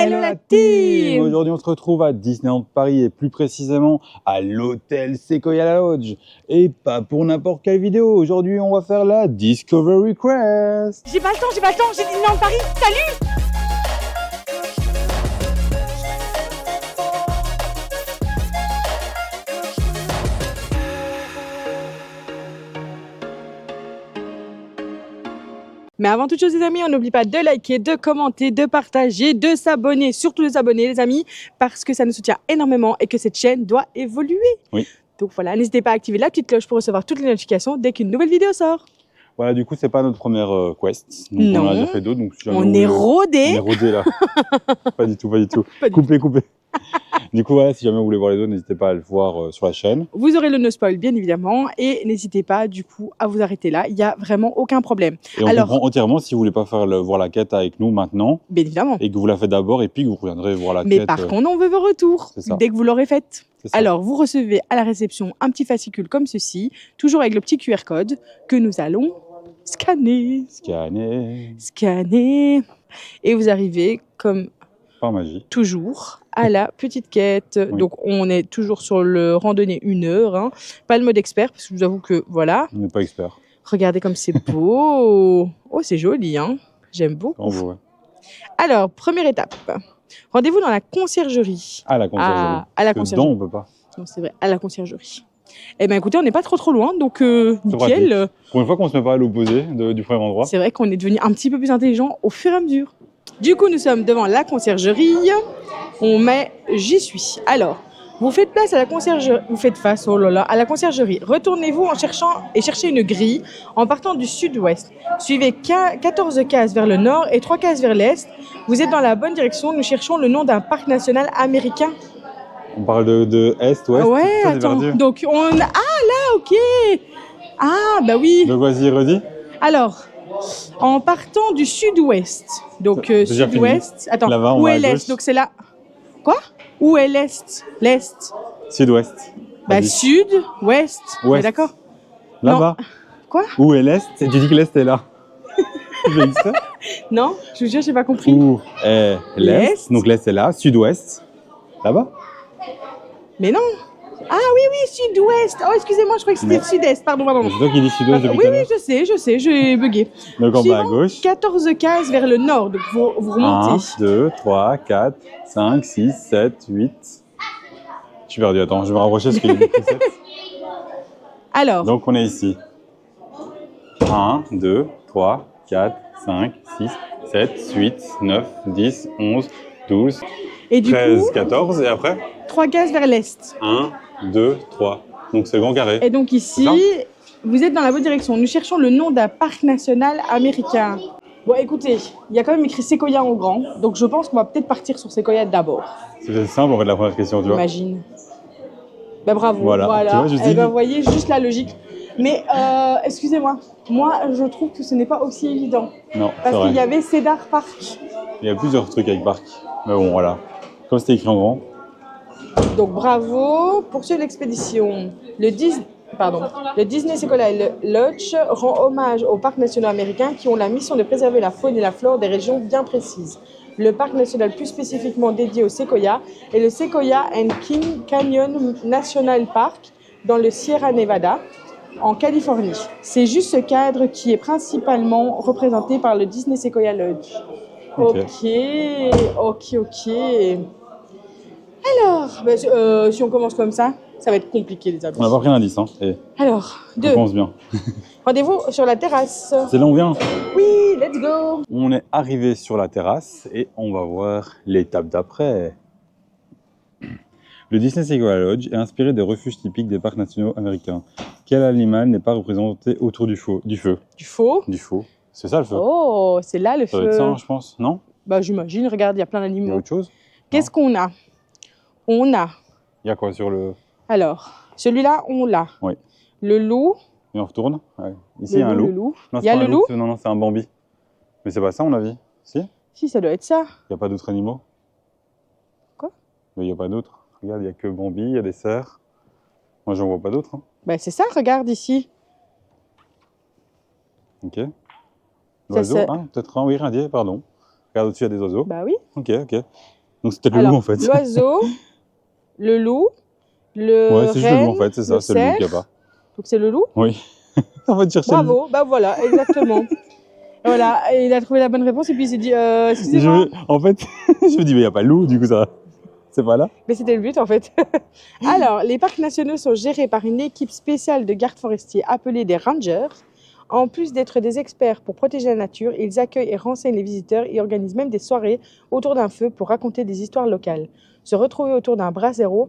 Hello la team! Aujourd'hui, on se retrouve à Disneyland Paris et plus précisément à l'hôtel Sequoia Lodge. Et pas pour n'importe quelle vidéo. Aujourd'hui, on va faire la Discovery Quest. J'ai pas le temps, j'ai Disneyland Paris, salut! Mais avant toute chose les amis, on n'oublie pas de liker, de commenter, de partager, de s'abonner, surtout de s'abonner les amis, parce que ça nous soutient énormément et que cette chaîne doit évoluer. Oui. Donc voilà, n'hésitez pas à activer la petite cloche pour recevoir toutes les notifications dès qu'une nouvelle vidéo sort. Voilà, du coup, c'est pas notre première quest. Donc, Non. on en a déjà fait d'autres. Donc, si jamais On vous est voulez- rodé. On est rodé là. Pas du tout, pas du tout. Pas du Coupez. Du coup, voilà, si jamais vous voulez voir les autres, n'hésitez pas à le voir sur la chaîne. Vous aurez le no spoil bien évidemment et n'hésitez pas du coup à vous arrêter là, il n'y a vraiment aucun problème. Et on comprend entièrement si vous voulez pas faire voir la quête avec nous maintenant. Bien évidemment. Et que vous la faites d'abord et puis que vous reviendrez voir la Mais quête. par contre, on veut vos retours C'est ça. dès que vous l'aurez faite. C'est ça. Alors, vous recevez à la réception un petit fascicule comme ceci, toujours avec le petit QR code que nous allons scanner. Scanner. Et vous arrivez comme Par magie. toujours à la petite quête. Oui. Donc, on est toujours sur le randonnée 1 heure. Hein. Pas le mode expert, parce que je vous avoue que voilà. On n'est pas expert. Regardez comme c'est beau. Oh, c'est joli, hein. J'aime beaucoup. En beau, ouais. Alors, première étape. Rendez-vous dans la conciergerie. À la conciergerie. À la Parce que conciergerie. dedans, on peut pas. Non, c'est vrai, à la conciergerie. Eh bien, écoutez, on n'est pas trop loin, donc nickel. Pour une fois qu'on se met pas à l'opposé du premier endroit. C'est vrai qu'on est devenu un petit peu plus intelligent au fur et à mesure. Du coup, nous sommes devant la conciergerie. On met « J'y suis ». Alors, vous faites place à la conciergerie. Vous faites face, oh là là, à la conciergerie. Retournez-vous en cherchant et cherchez une grille en partant du sud-ouest. Suivez 14 cases vers le nord et 3 cases vers l'est. Vous êtes dans la bonne direction. Nous cherchons le nom d'un parc national américain. On parle de est, ouest. Ouais, ça, attends. Verdure. Donc, ah là, ok. Ah, bah oui. Donc, vas-y, redis. Alors, en partant du sud-ouest, donc Déjà sud-ouest, attends, Là-bas, on où va est à l'est? gauche. Donc c'est là. Quoi? Où est l'est? L'est. Sud-ouest. Bah Vas-y. sud, ouest. On est Ouest. d'accord? Là-bas. Quoi? Où est l'est? Et tu dis que l'est est là. J'ai dit ça. Non, je vous jure, j'ai pas compris. Où est l'est? L'est. Donc l'est est là. Sud-ouest. Là-bas. Mais non. Ah oui, sud-ouest. Oh, excusez-moi, je croyais que c'était Mais- le sud-est. Pardon. C'est toi qui dis sud-ouest depuis Oui, tout à l'heure. je sais, j'ai bugué. Donc en bas à Suivant gauche. 14 cases vers le nord, donc vous 1, remontez. 2, 3, 4, 5, 6, 7, 8. Je suis perdu, attends, je vais me rapprocher parce qu'il y a des presets. Alors, Donc on est ici. 1, 2, 3, 4, 5, 6, 7, 8, 9, 10, 11, 12, et du 13, coup, 14 et après 3 cases vers l'est. 1, 2, 3. Donc c'est le grand carré. Et donc ici, C'est vous êtes dans la bonne direction. Nous cherchons le nom d'un parc national américain. Bon, écoutez, il y a quand même écrit Sequoia en grand, donc je pense qu'on va peut-être partir sur Sequoia d'abord. C'est simple en fait la première question, tu vois. Imagine. Ben bravo. Voilà, tu vois, je Eh dis- ben, vous voyez, juste la logique. Mais excusez-moi, moi je trouve que ce n'est pas aussi évident. Non, c'est Parce vrai. qu'il y avait Cedar Park. Il y a plusieurs trucs avec parc. Mais bon, voilà. Comme c'était écrit en grand. Donc bravo. Poursuivre l'expédition. Le Disney Sequoia Lodge rend hommage aux parcs nationaux américains qui ont la mission de préserver la faune et la flore des régions bien précises. Le parc national plus spécifiquement dédié au séquoia est le Sequoia and King Canyon National Park dans le Sierra Nevada, en Californie. C'est juste ce cadre qui est principalement représenté par le Disney Sequoia Lodge. Ok. Ok. Alors, si on commence comme ça va être compliqué les amis. On n'a pas pris l'indice, hein. Et Alors, on 2. pense bien. Rendez-vous sur la terrasse. C'est là où on vient. Oui, let's go. On est arrivé sur la terrasse et on va voir l'étape d'après. Le Disney Sequoia Lodge est inspiré des refuges typiques des parcs nationaux américains. Quel animal n'est pas représenté autour du feu? Du faux. Du feu. C'est ça le feu. Oh, c'est là le Ça doit feu. être ça, hein, je pense. Non? Bah j'imagine, regarde, il y a plein Il y a d'animaux. autre chose? Qu'est-ce qu'on a? On a, Il y a quoi sur le... alors, celui-là, on l'a. Oui. Le loup. Et on retourne? Ouais. Ici, il y a un Le loup. loup. Non, Il y a c'est pas le un loup? Non, c'est un Bambi. Mais c'est pas ça, on a vu. Si? Si, ça doit être ça. Il n'y a pas d'autres animaux? Quoi? Mais il n'y a pas d'autres. Regarde, il n'y a que Bambi, il y a des cerfs. Moi, j'en vois pas d'autres. Hein. Bah c'est ça, regarde ici. Ok. L'oiseau, c'est- hein, peut-être un, oui, rindier, pardon. Regarde au-dessus, il y a des oiseaux. Bah oui. Ok. Donc c'était le loup en fait. L'oiseau, le loup, le Ouais, c'est juste le loup en renne, fait, c'est ça, c'est le loup qu'il n'y a pas. Donc c'est le loup. Oui. En fait, chercher le loup. Bravo, bah voilà, exactement. Voilà, et il a trouvé la bonne réponse et puis il s'est dit excusez-moi. En fait, je me dis, mais il n'y a pas le loup, du coup, ça. C'est pas là. Mais c'était le but en fait. Alors, les parcs nationaux sont gérés par une équipe spéciale de gardes forestiers appelée des rangers. En plus d'être des experts pour protéger la nature, ils accueillent et renseignent les visiteurs et organisent même des soirées autour d'un feu pour raconter des histoires locales. Se retrouver autour d'un brasero,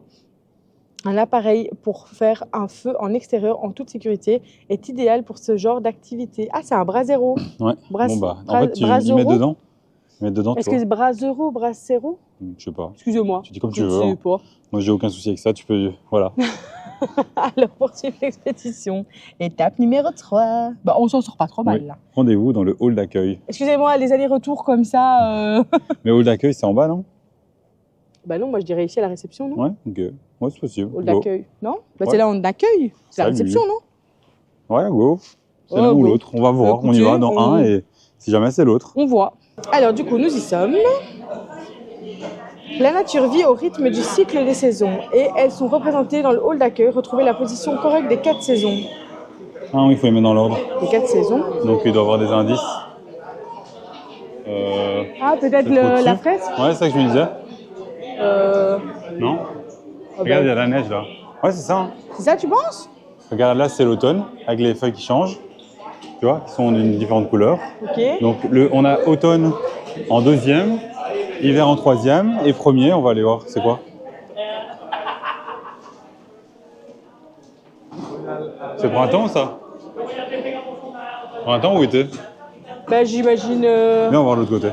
un appareil pour faire un feu en extérieur en toute sécurité, est idéal pour ce genre d'activité. Ah, c'est un brasero. Ouais. Bon bah, en fait, tu y mets dedans. Est-ce que c'est brasero, brasero? Je sais pas. Excusez-moi. Tu dis comme tu Je veux. sais Hein. pas. Moi, j'ai aucun souci avec ça. Tu peux. Voilà. Alors, poursuivre l'expédition. Étape numéro 3. Bah, on s'en sort pas trop mal, Oui. là. Rendez-vous dans le hall d'accueil. Excusez-moi, les allers-retours comme ça... Mais hall d'accueil, c'est en bas, non? Bah non, moi je dirais ici à la réception, non? Ouais, ok. Ouais, c'est possible. Hall Go. d'accueil, non? Bah Ouais. c'est là où on accueille. C'est la Salut. réception, non? Ouais, go. C'est Oh, l'un ou go. l'autre. On va voir. Écoutez, on y va dans un et si jamais c'est l'autre. On voit. Alors du coup, nous y sommes. La nature vit au rythme du cycle des saisons et elles sont représentées dans le hall d'accueil. Retrouvez la position correcte des 4 saisons. Ah oui, il faut les mettre dans l'ordre. Les 4 saisons. Donc il doit y avoir des indices. Ah, peut-être C'est trop la dessus. fresque. Ouais, c'est ça que je me disais. Non? Oh, Regarde, il y bah, a la neige là. Ouais, c'est ça. Hein. c'est ça, tu penses? Regarde, là, c'est l'automne, avec les feuilles qui changent. Tu vois, qui sont d'une différente couleur. Ok. Donc, on a automne en deuxième, hiver en troisième, et premier, on va aller voir, c'est quoi? C'est printemps, ça? Printemps ou été? Bah j'imagine... Viens, on va voir de l'autre côté.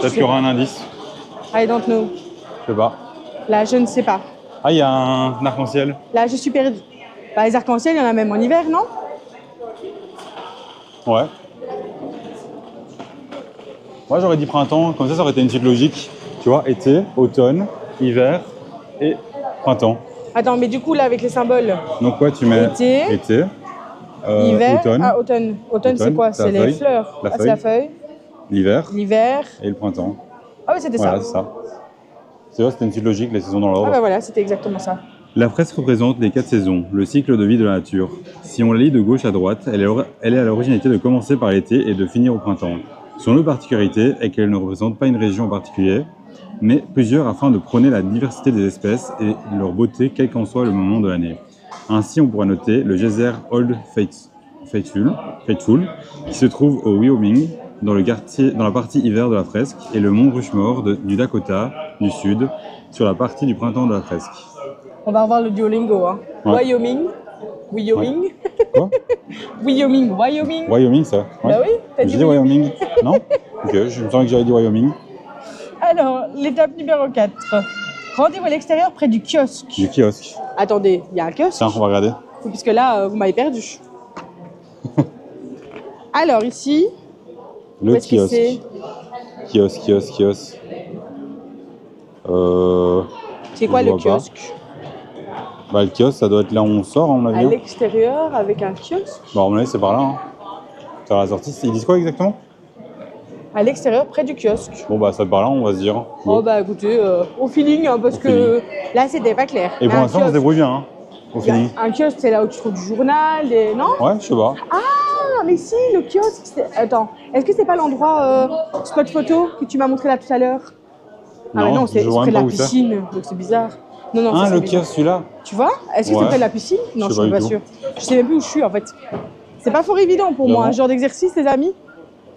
Peut-être qu'il y aura un indice. I don't know. Je sais pas. Là, je ne sais pas. Ah, il y a un arc-en-ciel. Là, je suis perdue. Bah, les arcs-en-ciel, il y en a même en hiver, non? Ouais. Moi, j'aurais dit printemps, comme ça aurait été une suite logique. Tu vois, été, automne, hiver et printemps. Attends, mais du coup, là, avec les symboles, Donc, ouais, tu mets Été, hiver, automne, ah, automne. Automne, c'est quoi? c'est C'est la les feuille. fleurs. La Ah, c'est la feuille. l'hiver L'hiver. et le printemps. Ah oui, c'était Voilà, ça. c'est ça. C'est vrai, c'était une suite logique, les saisons dans l'ordre. Ah bah voilà, c'était exactement ça. La fresque représente les 4 saisons, le cycle de vie de la nature. Si on la lit de gauche à droite, elle est à l'originalité de commencer par l'été et de finir au printemps. Son autre particularité est qu'elle ne représente pas une région en particulier, mais plusieurs afin de prôner la diversité des espèces et leur beauté quel qu'en soit le moment de l'année. Ainsi, on pourra noter le geyser Old Faithful, qui se trouve au Wyoming, dans la partie hiver de la fresque, et le mont Rushmore du Dakota du Sud, sur la partie du printemps de la fresque. On va revoir le Duolingo. Hein. Ouais. Wyoming. Quoi? Wyoming. Wyoming, ça? Ouais. Bah oui, t'as dit J'ai dit Wyoming. Non? Ok, je me semblais que j'avais dit Wyoming. Alors, l'étape numéro 4. Rendez-vous à l'extérieur près du kiosque. Du kiosque. Attendez, il y a un kiosque? Tiens, on va regarder. Puisque là, vous m'avez perdu. Alors, ici, où Le est-ce que c'est? Kiosque. C'est quoi je le vois pas. kiosque? Bah, le kiosque, ça doit être là où on sort, à mon À avis. l'extérieur, avec un kiosque? Bah, à mon avis, c'est par là. Hein. Ça la sortie. Ils disent quoi exactement? À l'extérieur, près du kiosque. Bon, bah, ça par là, on va se dire. Oh bah écoutez, au feeling, hein, parce Au que là, c'était pas clair. Et Mais pour un l'instant, on se kiosque- débrouille bien. Hein, au feeling. Un kiosque, c'est là où tu trouves du journal, des... non? Ouais, je sais pas. Ah, mais si, le kiosque, attends, est-ce que c'est pas l'endroit spot photo que tu m'as montré là tout à l'heure? Ah mais non, c'est je vois près même de pas la où c'est. piscine, donc c'est bizarre. Non, Ah, ça, le c'est bizarre. kiosque, celui-là. Tu vois? Est-ce que c'est Ouais. près de la piscine? Non, Je je sais suis pas pas du sûre. Je sais même plus où je suis en fait. C'est pas fort évident pour moi, Devant. un genre d'exercice, les amis.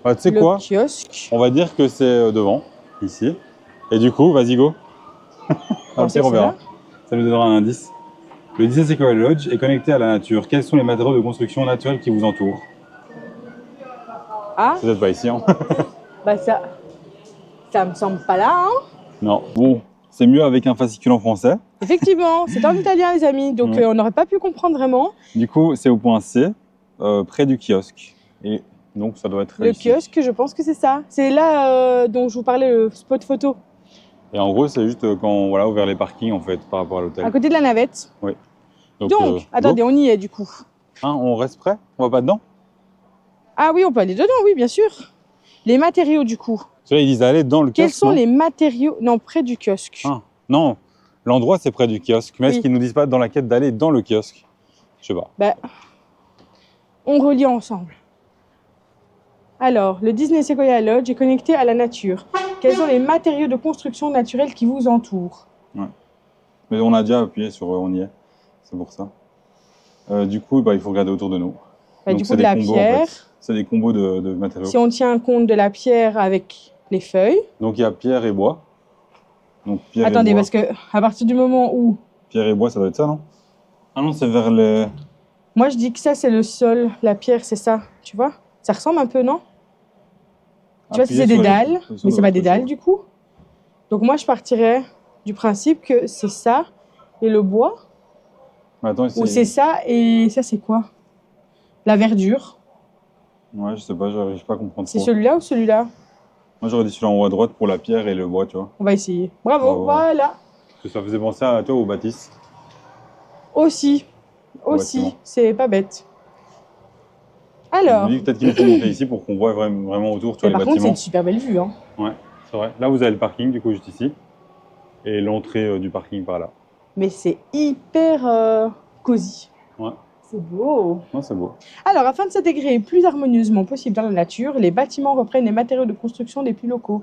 Bah, tu sais Le quoi? kiosque. On va dire que c'est devant, ici. Et du coup, vas-y, go. On Après, sait que on c'est verra. là. Ça nous donnera un indice. Le Disney Sequoia Lodge est connecté à la nature. Quels sont les matériaux de construction naturels qui vous entourent? Ah, C'est peut-être pas ici, hein. bah ça me semble pas là, hein. Non. Bon, c'est mieux avec un fascicule en français. Effectivement, c'est en italien, les amis, donc Ouais. on n'aurait pas pu comprendre vraiment. Du coup, c'est au point C, près du kiosque. Et donc, ça doit être Le ici. kiosque, je pense que c'est ça. C'est là dont je vous parlais, le spot photo, Et en gros, c'est juste quand voilà, ouvert les parkings, en fait, par rapport à l'hôtel. à côté de la navette. Donc, go. attendez, on y est du coup. Hein, on reste prêt? On va pas dedans? Ah oui, on peut aller dedans, oui, bien sûr. Les matériaux, du coup. Ceux-là, ils disent aller dans le kiosque. Quels sont non les matériaux? Non, près du kiosque. Ah, non, l'endroit, c'est près du kiosque. Mais est-ce Oui. qu'ils nous disent pas dans la quête d'aller dans le kiosque? Je sais pas. Bah, on relie ensemble. Alors, le Disney Sequoia Lodge est connecté à la nature. Quels sont les matériaux de construction naturelle qui vous entourent? Mais on a déjà appuyé sur on y est. C'est pour ça. Du coup, bah, il faut regarder autour de nous. Bah, Donc, du coup, c'est de des la combos, pierre. en fait. C'est des combos de matériaux. Si on tient compte de la pierre avec les feuilles. Donc, il y a pierre et bois. Donc, pierre Attendez, et bois. parce que à partir du moment où... Pierre et bois, ça doit être ça, non? Ah non, c'est vers les... Moi, je dis que ça, c'est le sol. La pierre, c'est ça. Tu vois? Ça ressemble un peu, non? Tu vois, si Appuyer c'est des sur les dalles, positions mais de c'est pas votre des dalles, choix. du coup. Donc, moi, je partirais du principe que c'est ça et le bois. Mais attends, ici... Ou c'est ça et ça, c'est quoi? La verdure. Ouais, je sais pas, j'arrive pas à comprendre C'est trop. celui-là ou celui-là? Moi, j'aurais dit celui-là en haut à droite pour la pierre et le bois, tu vois. On va essayer. Bravo, Bravo. voilà. Parce que ça faisait penser à toi ou Baptiste. Aussi, bâtiment. c'est pas bête. Je Alors, me dis peut-être qu'il faut monter ici pour qu'on voit vraiment autour, tu vois, mais les par contre, c'est bâtiments. une super belle vue. Hein. Ouais, c'est vrai. Là, vous avez le parking, du coup, juste ici. Et l'entrée du parking par là. Mais c'est hyper cosy. Ouais. C'est beau. Non, c'est beau. Alors, afin de s'intégrer plus harmonieusement possible dans la nature, les bâtiments reprennent les matériaux de construction les plus locaux.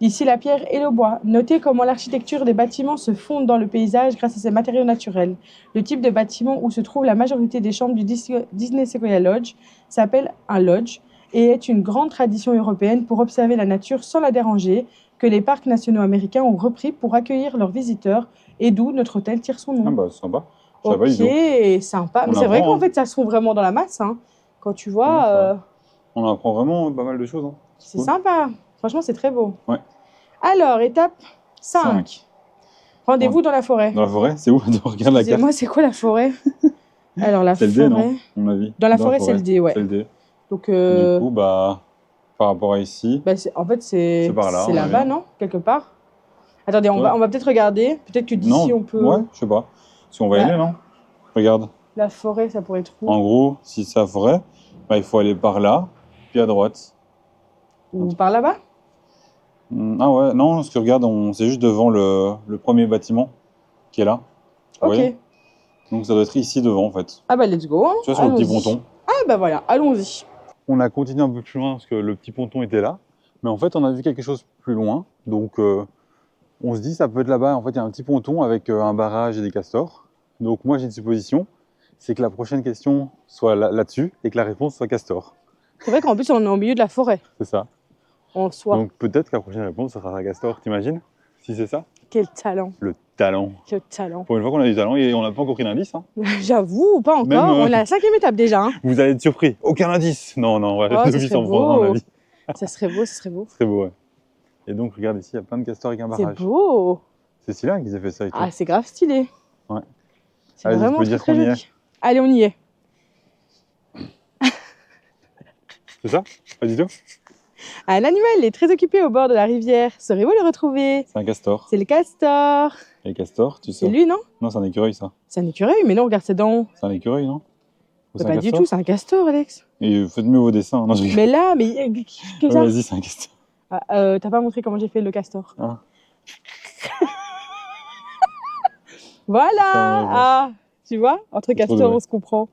Ici, la pierre et le bois. Notez comment l'architecture des bâtiments se fonde dans le paysage grâce à ces matériaux naturels. Le type de bâtiment où se trouve la majorité des chambres du Disney Sequoia Lodge s'appelle un lodge et est une grande tradition européenne pour observer la nature sans la déranger, que les parcs nationaux américains ont repris pour accueillir leurs visiteurs et d'où notre hôtel tire son nom. Ah bah, c'est sympa. Je savais pas du tout. Ok, sympa. On Mais c'est vrai apprend, qu'en hein. fait, ça se trouve vraiment dans la masse. Hein. Quand tu Ouais, vois, c'est vrai. On apprend vraiment pas mal de choses. Hein. c'est cool. sympa. Franchement, c'est très beau. Ouais. Alors, étape 5. Rendez-vous dans la forêt. Dans la forêt? C'est où? Regarde la carte. Moi, c'est quoi la forêt? Alors, la C'est forêt. le D, non? À mon avis. Dans la forêt, c'est le D, ouais. C'est le D. Donc, Du coup, bah, par rapport à ici, bah, en fait, c'est par là, on là-bas, a vu. non? Quelque part. Attendez, on Ouais. va peut-être regarder. Peut-être que d'ici, on peut. Ouais, je sais pas. Si on va y Bah. aller, non? Regarde. La forêt, ça pourrait être où? En gros, si c'est la forêt, bah, il faut aller par là, puis à droite. Ou par là-bas? Ah ouais, non, parce que regarde, c'est juste devant le premier bâtiment qui est là. Vous Ok. voyez. Donc ça doit être ici devant, en fait. Ah bah, let's go. Hein. Tu vois, sur le petit Allons-y. ponton. Ah bah voilà, allons-y. On a continué un peu plus loin parce que le petit ponton était là. Mais en fait, on a vu quelque chose plus loin. Donc, on se dit, ça peut être là-bas. En fait, il y a un petit ponton avec un barrage et des castors. Donc, moi, j'ai une supposition. C'est que la prochaine question soit là-dessus et que la réponse soit castor. C'est vrai qu'en plus, on est au milieu de la forêt. C'est ça. En soi. Donc, peut-être que la prochaine réponse sera castor. T'imagines? Si c'est ça? Quel talent. Le talent. Quel talent. Pour une fois qu'on a du talent et on n'a pas encore pris d'indice. Hein. J'avoue, pas encore. Même, On est à la 5e étape déjà. Hein. Vous allez être surpris. Aucun indice. Non, non, ouais, Oh, ça devis serait en prendra beau. un avis. Ça serait beau, ça serait beau. Très beau, ouais. Et donc, regarde ici, il y a plein de castors avec un C'est barrage. beau. C'est celui-là qui s'est fait ça et tout. Ah, c'est grave stylé. Ouais. C'est Allez, vraiment tu peux très, dire très qu'on y joli. Allez, on y est. C'est ça? Pas du tout? Un animal est très occupé au bord de la rivière. Saurez-vous le retrouver? C'est un castor. C'est le castor. Et le castor, tu C'est sais. lui, non? Non, c'est un écureuil, ça. C'est un écureuil, mais non, regarde ses dents. C'est un écureuil, non? Ou Mais c'est un pas du castor? tout, c'est un castor, Alex. Et faites mieux vos dessins. Non, je rigole. Mais là, mais que Ouais, ça? vas-y, c'est un castor. Ah, t'as pas montré comment j'ai fait le castor. Ah. Voilà. Ça, ouais, Ah, tu vois? Entre trop castors, drôle. on se comprend.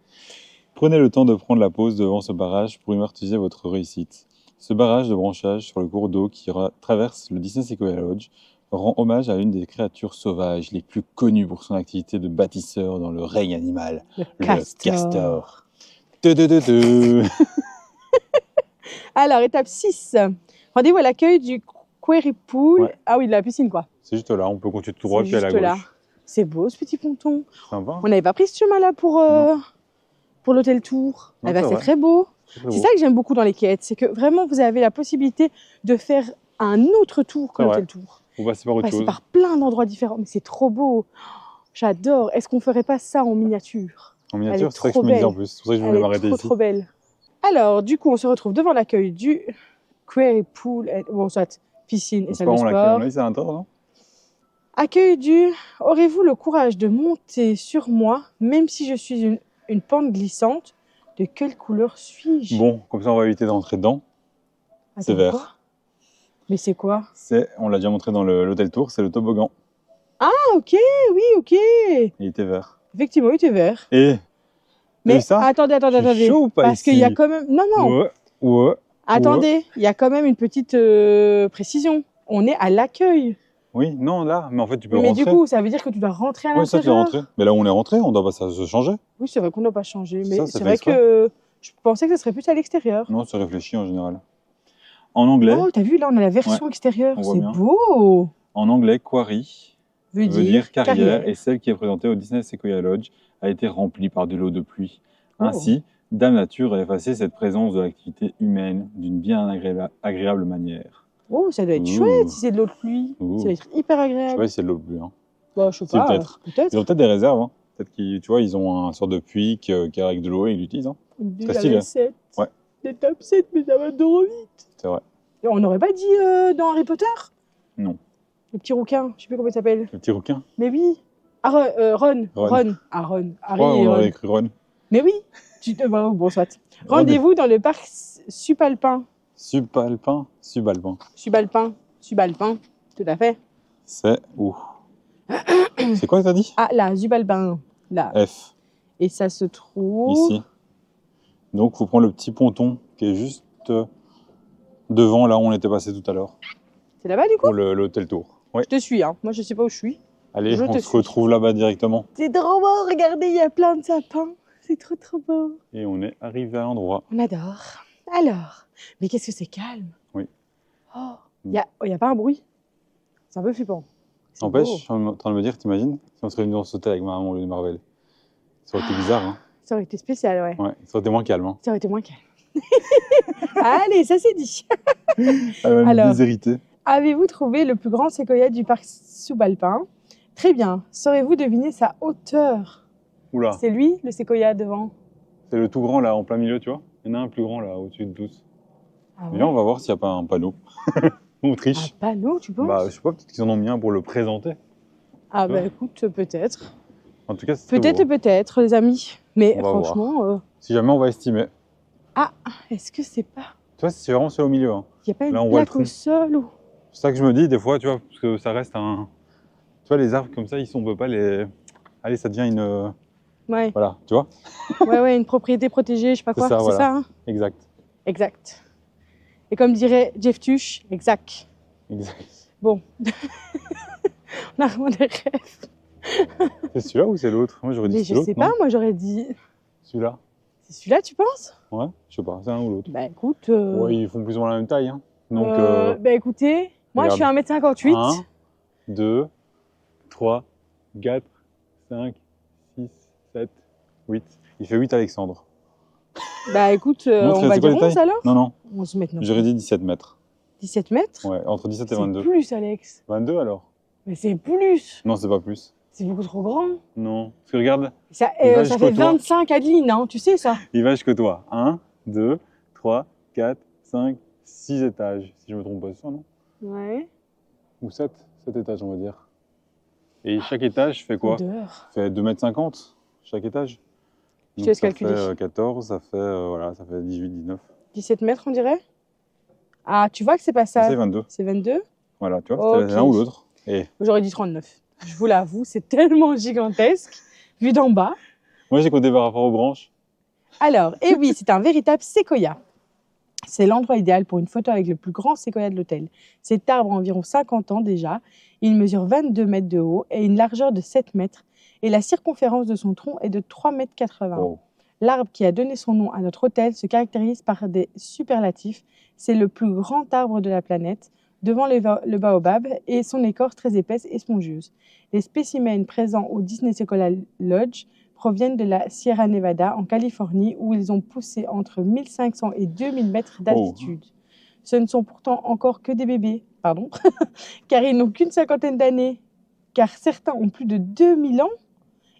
Prenez le temps de prendre la pause devant ce barrage pour immortaliser votre réussite. Ce barrage de branchage sur le cours d'eau qui traverse le Disney Sequoia Lodge rend hommage à l'une des créatures sauvages les plus connues pour son activité de bâtisseur dans le règne animal, Le le castor. castor. Tudududu. Alors, étape 6. Rendez-vous à l'accueil du Quarry Pool. Ouais. Ah oui, de la piscine, quoi. C'est juste là, on peut continuer tout droit C'est puis à la juste là. gauche. C'est beau, ce petit ponton. Sympa. On n'avait pas pris ce chemin-là pour l'hôtel Tour. Non, Eh ben, c'est c'est vrai. très beau. Très C'est beau. ça que j'aime beaucoup dans les quêtes. C'est que vraiment, vous avez la possibilité de faire un autre tour que C'est l'hôtel Tour. On passe par autre Passer chose. par plein d'endroits différents. Mais c'est trop beau. J'adore. Est-ce qu'on ferait pas ça en miniature? En Elle miniature, est c'est ça que trop je me disais belle. en plus. C'est pour ça que je Elle voulais est m'arrêter trop, ici. trop belle. Alors, du coup, on se retrouve devant l'accueil du Quarry Pool. Bon, soit piscine et C'est salle pas de on l'accueille, sport. on a dit c'est à l'intérieur, non? Accueil du Aurez-vous le courage de monter sur moi, même si je suis une pente glissante? De quelle couleur suis-je? Bon, comme ça on va éviter d'entrer dedans. Attends, C'est vert. quoi? Mais c'est quoi? On l'a déjà montré dans l'hôtel Tour, c'est le toboggan. Ah, ok, oui, ok. Il était vert. Effectivement, il était vert. Et Mais vu ça? attendez. Je suis chaud ou pas Parce qu'il y a ici? quand même... Non. Ouais. Attendez, il y a quand même une petite précision. On est à l'accueil. Oui, non, là, mais en fait, tu peux Oui, mais rentrer. du coup, ça veut dire que tu dois rentrer à Oui, ça, tu dois l'intérieur. rentrer. Mais là où on est rentré, on doit pas se changer. Oui, c'est vrai qu'on n'a pas changé. Mais Ça, c'est fait vrai exprès. que je pensais que ça serait plus à l'extérieur. Non, c'est réfléchi en général. En anglais, Oh, t'as vu, là, on a la version extérieure. on voit C'est bien. beau. en anglais, quarry Veut veut dire carrière, carrière. et celle qui est présentée au Disney Sequoia Lodge a été remplie par de l'eau de pluie. Oh. Ainsi, Dame Nature a effacé cette présence de l'activité humaine d'une bien agréable manière. Oh, ça doit être Ouh. chouette si c'est de l'eau de pluie. Ouh. Ça doit être hyper Je sais agréable. pas si c'est de l'eau de pluie. Hein. Bah, je sais Si, pas. peut-être. Ils ont peut-être des réserves. Hein. Peut-être qu'ils, tu vois, ils ont un sort de puits qui est avec de l'eau et ils l'utilisent. Hein. Déjà stylé. 7. Ouais. Des top 7, mais ça va trop vite. C'est vrai. Et on n'aurait pas dit dans Harry Potter? Non. Le petit rouquin, je sais plus comment il s'appelle. Le petit rouquin. Mais oui. Ah, Ron. Ron. Ah, Ron. Harry Pourquoi et on Ron. aurait écrit Ron? Mais oui. Bon, soit. Rendez-vous dans le parc subalpin. Subalpin. Subalpin. Tout à fait. C'est où? C'est quoi que t'as dit? Ah, là, subalpin. Là. F. Et ça se trouve... Ici. Donc, il faut prendre le petit ponton qui est juste devant là où on était passé tout à l'heure. C'est là-bas, du coup? Pour l'hôtel Tour. Oui. Je te suis, hein. Moi, je sais pas où je suis. Allez, Je on te se suis. retrouve là-bas directement. C'est trop beau, regardez, il y a plein de sapins. C'est trop, trop beau. Et on est arrivé à l'endroit. On adore. Alors, mais qu'est-ce que c'est calme. Oui. Oh, il y a pas un bruit. C'est un peu flippant. C'est N'empêche, beau. je suis en train de me dire, t'imagines, si on serait venu dans ce hôtel avec ma maman au lieu de Marvel. Ça aurait été bizarre, hein. Ça aurait été spécial, ouais. Ouais, ça aurait été moins calme, hein. Ça aurait été moins calme. Allez, ça c'est dit. Elle va Alors. me déshériter. Avez-vous trouvé le plus grand séquoia du parc subalpin? Très bien. Saurez-vous deviner sa hauteur? Oula, C'est lui, le séquoia devant. c'est le tout grand là, en plein milieu, tu vois. Il y en a un plus grand là, au-dessus de tous. Ah Viens, ouais. on va voir s'il n'y a pas un panneau. On Un triche. panneau, tu penses? Bah, je sais pas, peut-être qu'ils en ont mis un pour le présenter. Ah bah Ouais. écoute, peut-être. En tout cas, c'est très Peut-être, beau. peut-être, les amis. Mais On va franchement, Si jamais on va estimer. est-ce que c'est pas... Tu vois, c'est vraiment celui au milieu. Hein. Il n'y a pas Là, une on voit le plaque au tronc. sol ou... C'est ça que je me dis des fois, tu vois, parce que ça reste un. Tu vois, les arbres comme ça, on peut pas les. Allez, ça devient une. Ouais. Voilà, tu vois. Ouais, une propriété protégée, je sais pas C'est quoi. ça, C'est voilà. ça, hein? Exact. Exact. Et comme dirait Jeff Tuch, exact. Exact. Bon. On a vraiment des rêves. C'est celui-là ou c'est l'autre? Moi, j'aurais dit Mais c'est je l'autre. sais pas, non moi j'aurais dit... Celui-là. C'est celui-là, tu penses? Ouais, je sais pas, c'est un ou l'autre. Bah écoute... Ouais, ils font plus ou moins la même taille. Hein. Donc, Bah écoutez, moi je suis regarde. 1m58. 1, 2, 3, 4, 5, 6, 7, 8. Il fait 8 Alexandre. Bah écoute, Montre, on c'est va quoi dire les 11 tailles? alors? Non, non, 11 mètres, non. j'aurais dit 17 mètres. 17 mètres? Ouais, entre 17 et C'est 22. plus, Alex. 22 alors? Mais c'est plus. Non, c'est pas plus. C'est beaucoup trop grand. Non. Parce que regarde, Ça, Il va ça jusqu'au fait toit. 25 Adeline, hein, tu sais ça? il va jusque toi. 1, 2, 3, 4, 5, 6 étages. Si je me trompe pas, c'est ça, non? Ouais. Ou 7? 7 étages, on va dire. Et chaque étage fait quoi? Odeur. Fait 2,50 m chaque étage. Je te Donc laisse ça calculer. fait 14, ça fait, voilà, ça fait 18, 19. 17 mètres, on dirait? Ah, tu vois que c'est pas ça. C'est 22. C'est 22? Voilà, tu vois, c'était Ok. l'un ou l'autre. Et J'aurais dit 39. Je vous l'avoue, c'est tellement gigantesque, vu d'en bas. moi, j'ai compté par rapport aux branches. Alors, et oui, c'est un véritable séquoia. C'est l'endroit idéal pour une photo avec le plus grand séquoia de l'hôtel. Cet arbre a environ 50 ans déjà. Il mesure 22 mètres de haut et une largeur de 7 mètres. Et la circonférence de son tronc est de 3,80 mètres. Wow. L'arbre qui a donné son nom à notre hôtel se caractérise par des superlatifs. C'est le plus grand arbre de la planète, devant le baobab, et son écorce très épaisse et spongieuse. Les spécimens présents au Disney Sequoia Lodge proviennent de la Sierra Nevada, en Californie, où ils ont poussé entre 1500 et 2000 mètres d'altitude. Ce ne sont pourtant encore que des bébés, pardon, car ils n'ont qu'une cinquantaine d'années, car certains ont plus de 2000 ans,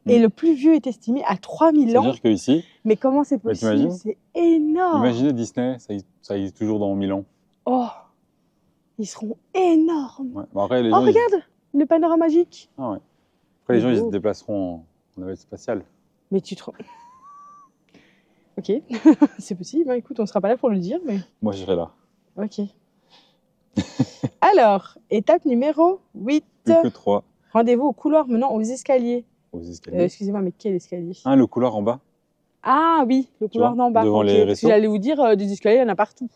et le plus vieux est estimé à 3000 ans. C'est-à-dire qu'ici, Mais comment c'est Mais possible? t'imagines C'est énorme. imaginez Disney, ça existe toujours dans 1000 ans. Oh, ils seront énormes. Ouais. Bon, après, les Oh, gens, regarde, le panorama magique. Ah, ouais. Après, les gens, ils beau. se déplaceront en navette spatiale. Mais tu te... Ok, c'est possible. Hein. Écoute, on sera pas là pour le dire, mais... Moi, j'irai là. Ok. Alors, étape numéro 8. Plus que 3 Rendez-vous au couloir menant aux escaliers. aux escaliers. Excusez-moi, mais quel escalier? Ah, le couloir en bas, Ah oui, le couloir vois, d'en bas. devant ok. les Parce que restos. j'allais vous dire, des escaliers, il y en a partout.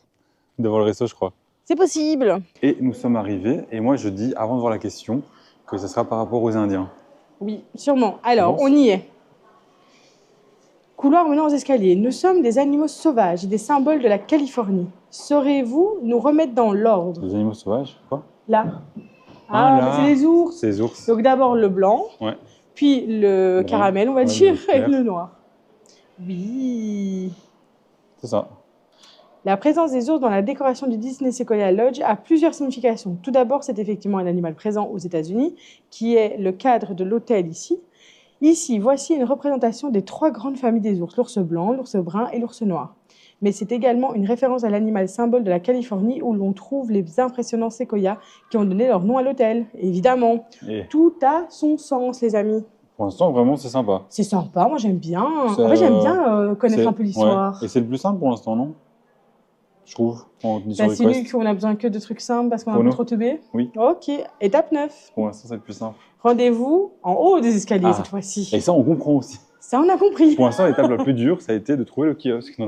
devant le resto, je crois. C'est possible. Et nous sommes arrivés, et moi je dis, avant de voir la question, que ce sera par rapport aux Indiens. Oui, sûrement. Alors, penses on y est. Couloir menant aux escaliers. Nous sommes des animaux sauvages et des symboles de la Californie. Saurez-vous nous remettre dans l'ordre? Les animaux sauvages, quoi? Là. Ah, là. mais c'est les ours. C'est les ours. Donc d'abord le blanc, Ouais. puis le Brun. caramel, on va Ouais, dire, le clair. et le noir. Oui. C'est ça. La présence des ours dans la décoration du Disney Sequoia Lodge a plusieurs significations. Tout d'abord, c'est effectivement un animal présent aux États-Unis, qui est le cadre de l'hôtel ici. Ici, voici une représentation des 3 grandes familles des ours, l'ours blanc, l'ours brun et l'ours noir. Mais c'est également une référence à l'animal symbole de la Californie où l'on trouve les impressionnants séquoias qui ont donné leur nom à l'hôtel. Évidemment, Et tout a son sens, les amis. pour l'instant, vraiment, c'est sympa. C'est sympa, moi j'aime bien. C'est, En fait, j'aime bien connaître C'est- un peu l'histoire. ouais. Et c'est le plus simple pour l'instant, non? Je trouve, en Mission C'est nul Request. qu'on a besoin que de trucs simples parce qu'on a Pour un peu nous. trop teubé. Oui. Ok, étape 9. Pour l'instant, c'est le plus simple. Rendez-vous en haut des escaliers Ah. cette fois-ci. Et ça, on comprend aussi. Ça, on a compris. Pour l'instant, l'étape la plus dure, ça a été de trouver le kiosque. Non,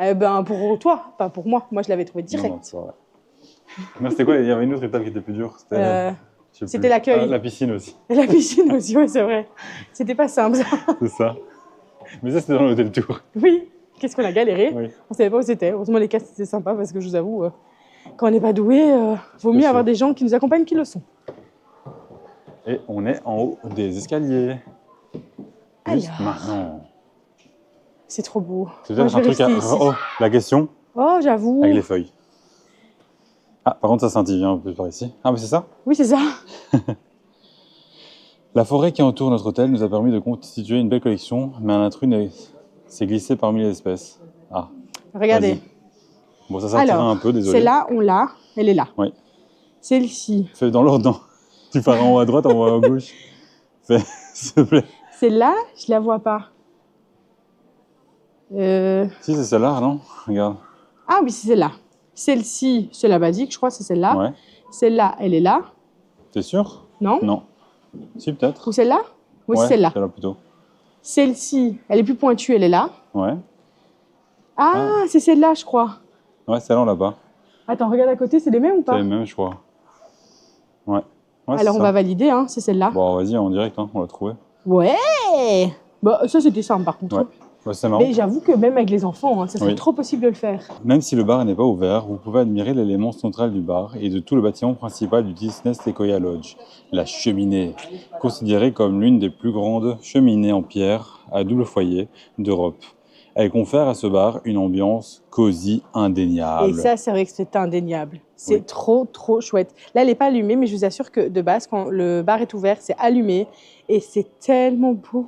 Eh ben, pour toi, pas pour moi. Moi, je l'avais trouvé direct. non, c'est pas vrai. Mais c'était quoi? Il y avait une autre étape qui était plus dure. C'était je sais c'était plus. l'accueil. Ah, la piscine aussi. Et la piscine aussi, ouais, c'est vrai. C'était pas simple, ça. C'est ça. Mais ça, c'était dans l'hôtel Tour. Oui, qu'est-ce qu'on a galéré. Oui. On savait pas où c'était. Heureusement, les castes, c'était sympa parce que je vous avoue, quand on n'est pas doué, vaut mieux sûr. avoir des gens qui nous accompagnent qui le sont. Et on est en haut des escaliers. Juste Alors. maintenant. C'est trop beau. C'est Moi, peut-être je un vais truc à... rester ici. Oh, la question Oh, j'avoue. avec les feuilles. Ah, par contre, ça scintille un peu par ici. Ah, mais c'est ça? Oui, c'est ça. La forêt qui entoure notre hôtel nous a permis de constituer une belle collection, mais un intrus s'est glissé parmi les espèces. Ah, Regardez. vas-y. Bon, ça sortira Alors, un peu, désolé. celle-là, on l'a. Elle est là. Oui. Celle-ci. Fais dans l'ordre, non. Tu pars en haut à droite, en haut à gauche. Fais, s'il te plaît. Celle-là, je la vois pas. Si, c'est celle-là, non? Regarde. Ah oui, c'est celle-là. Celle-ci, c'est la basique, je crois, c'est celle-là. Ouais. Celle-là, elle est là. T'es sûr? Non? Non. Si, peut-être. Ou celle-là? Oui, Ouais, c'est celle-là. Celle-là plutôt. Celle-ci, elle est plus pointue, elle est là. Ouais. Ah, c'est celle-là, je crois. Ouais, celle-là, on l'a pas. Attends, regarde à côté, c'est les mêmes ou C'est pas? les mêmes, je crois. Ouais. Ouais, c'est Alors, on ça. va valider, hein, c'est celle-là. Bon, vas-y, en direct, hein, on l'a trouvé. Ouais! Bah, ça, c'était simple, par contre. Ouais. Ouais, c'est marrant. Mais j'avoue que même avec les enfants, ça serait Oui. trop possible de le faire. Même si le bar n'est pas ouvert, vous pouvez admirer l'élément central du bar et de tout le bâtiment principal du Disney Sequoia Lodge, la cheminée, considérée comme l'une des plus grandes cheminées en pierre à double foyer d'Europe. Elle confère à ce bar une ambiance cosy indéniable. Et ça, c'est vrai que c'est indéniable. C'est Oui. trop, trop chouette. Là, elle n'est pas allumée, mais je vous assure que de base, quand le bar est ouvert, c'est allumé. Et c'est tellement beau.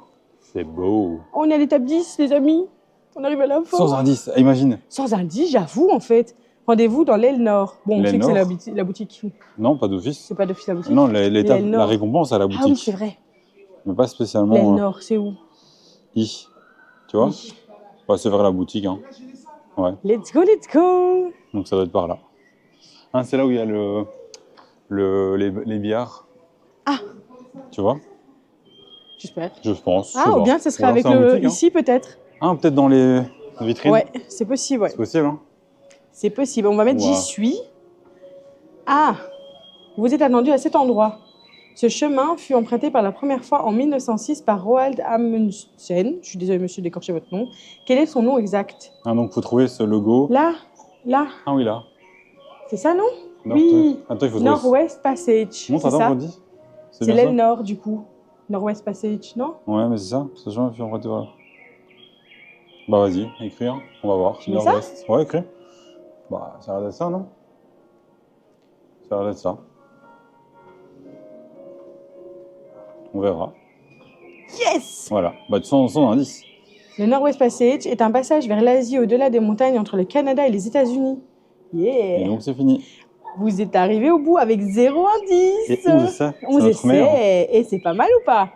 C'est beau. On est à l'étape 10, les amis. On arrive à la fin. Sans indice, imagine. Sans indice, j'avoue, en fait. Rendez-vous dans l'aile nord. Bon, on L'aile sait que c'est nord la boutique. Non, pas d'office. C'est pas d'office la boutique. Non, l'étape, L'aile la nord. récompense à la Ah oui, boutique. c'est vrai. Mais pas L'aile spécialement nord, c'est où? I. Tu vois? Oui. Ouais, c'est vers la boutique. Hein. Ouais, Let's go, let's go. donc ça doit être par là. Hein, c'est là où il y a les billards. Ah. Tu vois? J'espère. Je pense. Ah, ou bien ce serait avec c'est en le... boutique, hein. Ici, peut-être. Ah, peut-être dans les vitrines. Ouais, c'est possible, ouais. C'est possible, hein. C'est possible. On va mettre Wow. j'y suis. Ah, vous êtes attendu à cet endroit. Ce chemin fut emprunté par la première fois en 1906 par Roald Amundsen. Je suis désolée, monsieur, d'écorcher votre nom. Quel est son nom exact? Ah, donc, il faut trouver ce logo. Là, là. Ah oui, là. C'est ça, non? Non, Oui. Attends, il faut trouver. Nord-West Passage. Montre, c'est attends, ça. redis. C'est bien l'aile ça nord, du coup. Nord-West Passage, non? Ouais, mais c'est ça. Ce chemin fut emprunté par là. Bah, vas-y, écris. Hein. On va voir. Tu mets ça? Nord-Ouest. Ouais, écris. Bah, ça a l'air d'être ça, non? Ça a l'air d'être ça. On verra. Yes! Voilà. Bah, sans indice. Le Nord-West Passage est un passage vers l'Asie au-delà des montagnes entre le Canada et les États-Unis. Et Yeah! donc, c'est fini. Vous êtes arrivé au bout avec 0 indice. Et 11 essais. C'est 11 notre meilleur. essais. Et c'est pas mal ou pas?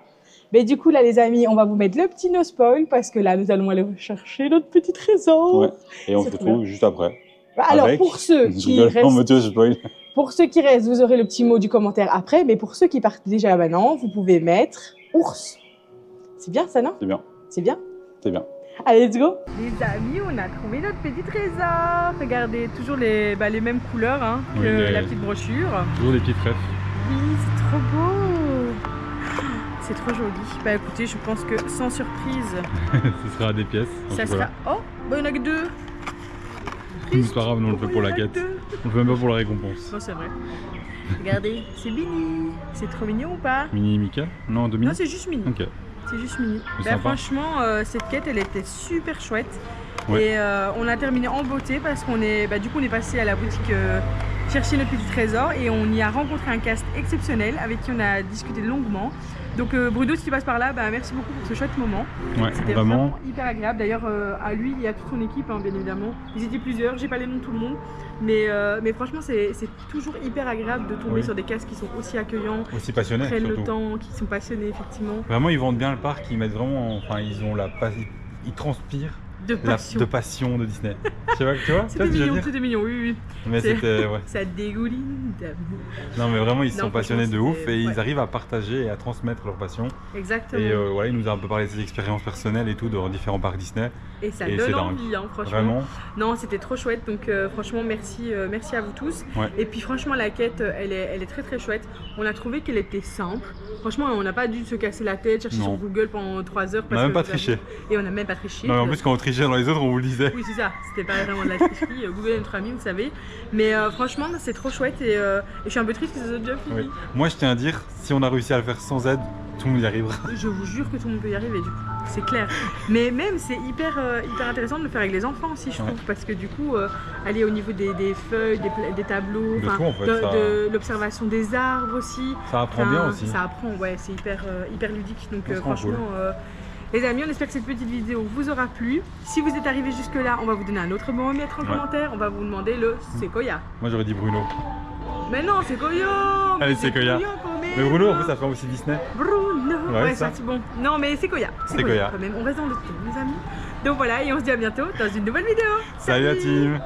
Mais du coup, là, les amis, on va vous mettre le petit no spoil parce que là, nous allons aller chercher notre petit trésor. Ouais. Et on C'est se trop bien. retrouve juste après. Alors, Avec. pour ceux Je qui rigole, en mode, restent, je spoil. pour ceux qui restent, vous aurez le petit mot du commentaire après, mais pour ceux qui partent déjà maintenant, vous pouvez mettre ours. C'est bien ça, non? C'est bien, C'est bien? c'est bien. Allez, let's go! Les amis, on a trouvé notre petit trésor. Regardez, toujours les mêmes couleurs hein, que Oui, la petite brochure. Toujours des petites rêves. Oui, c'est trop beau! C'est trop joli. Bah écoutez, je pense que sans surprise, Ce sera des pièces. ça sera... Oh, bah il n'y en a que 2. C'est pas grave, nous on le fait pour la quête. On le fait même pas pour la récompense. Non, c'est vrai. Regardez, c'est Mini. C'est trop mignon ou pas? Mini Mika? Non, Dominique. Non, c'est juste Mini. Ok. C'est juste Mini. C'est Bah, sympa. franchement, cette quête, elle était super chouette. Ouais. Et on a terminé en beauté parce qu'on est, du coup, on est passé à la boutique chercher notre petit trésor et on y a rencontré un cast exceptionnel avec qui on a discuté longuement. Donc Bruno, si tu passes par là, merci beaucoup pour ce chouette moment. Ouais, C'était vraiment. vraiment hyper agréable. D'ailleurs, à lui, il y a toute son équipe, hein, bien évidemment. Ils étaient plusieurs, j'ai pas les noms de tout le monde. Mais franchement, c'est toujours hyper agréable de tomber Oui. sur des castes qui sont aussi accueillants, Aussi qui passionné, prennent surtout. le temps, qui sont passionnés, effectivement. Vraiment, ils vendent bien le parc, ils mettent vraiment. Enfin, ils ont la. Ils transpirent De passion. de passion de Disney. Tu vois ce que C'était je veux mignon, dire? c'était mignon, oui, oui. Mais C'est- c'était. Ouais. Ça dégouline d'amour. Non, mais vraiment, ils Non, sont passionnés de franchement, ouf et c'était- ils ouais. arrivent à partager et à transmettre leur passion. Exactement. Et voilà, il nous a un peu parlé de ses expériences personnelles et tout dans différents parcs Disney. Et ça et donne c'est dingue. envie, hein, franchement. Vraiment. Non, c'était trop chouette. Donc, franchement, merci à vous tous. Ouais. Et puis, franchement, la quête, elle est très très chouette. On a trouvé qu'elle était simple. Franchement, on n'a pas dû se casser la tête, chercher Non. sur Google pendant 3 heures. On n'a même pas triché. Et on n'a même pas triché. Non, mais en plus, quand on trichait dans les autres, on vous le disait. Oui, c'est ça. C'était pas vraiment de la tricherie. Google est notre ami, vous savez. Mais franchement, c'est trop chouette. Et je suis un peu triste que ça soit déjà fini. Oui. Moi, je tiens à dire, si on a réussi à le faire sans aide, tout le monde y arrivera. Je vous jure que tout le monde peut y arriver, du coup. C'est clair. Mais même, c'est hyper intéressant de le faire avec les enfants aussi, je Ouais. trouve. Parce que du coup, aller au niveau des feuilles, des tableaux, De enfin, tout, en fait, ça- de l'observation des arbres aussi. Ça apprend Enfin, bien aussi. Ça apprend, ouais, c'est hyper ludique. Donc Ça se rend franchement, les amis, on espère que cette petite vidéo vous aura plu. Si vous êtes arrivés jusque là, on va vous donner un autre mot à mettre en Ouais. commentaire. On va vous demander le Sequoia. Moi, j'aurais dit Bruno. Mais non, Sequoia. Allez, Sequoia. quand même. Mais Bruno, en plus, ça fait aussi Disney. Bruno. Ouais, Ouais, ça. ça c'est bon. Non, mais Sequoia. Sequoia. Quand même. On reste dans le thème, les amis. Donc voilà, et on se dit à bientôt dans une nouvelle vidéo. Salut la team!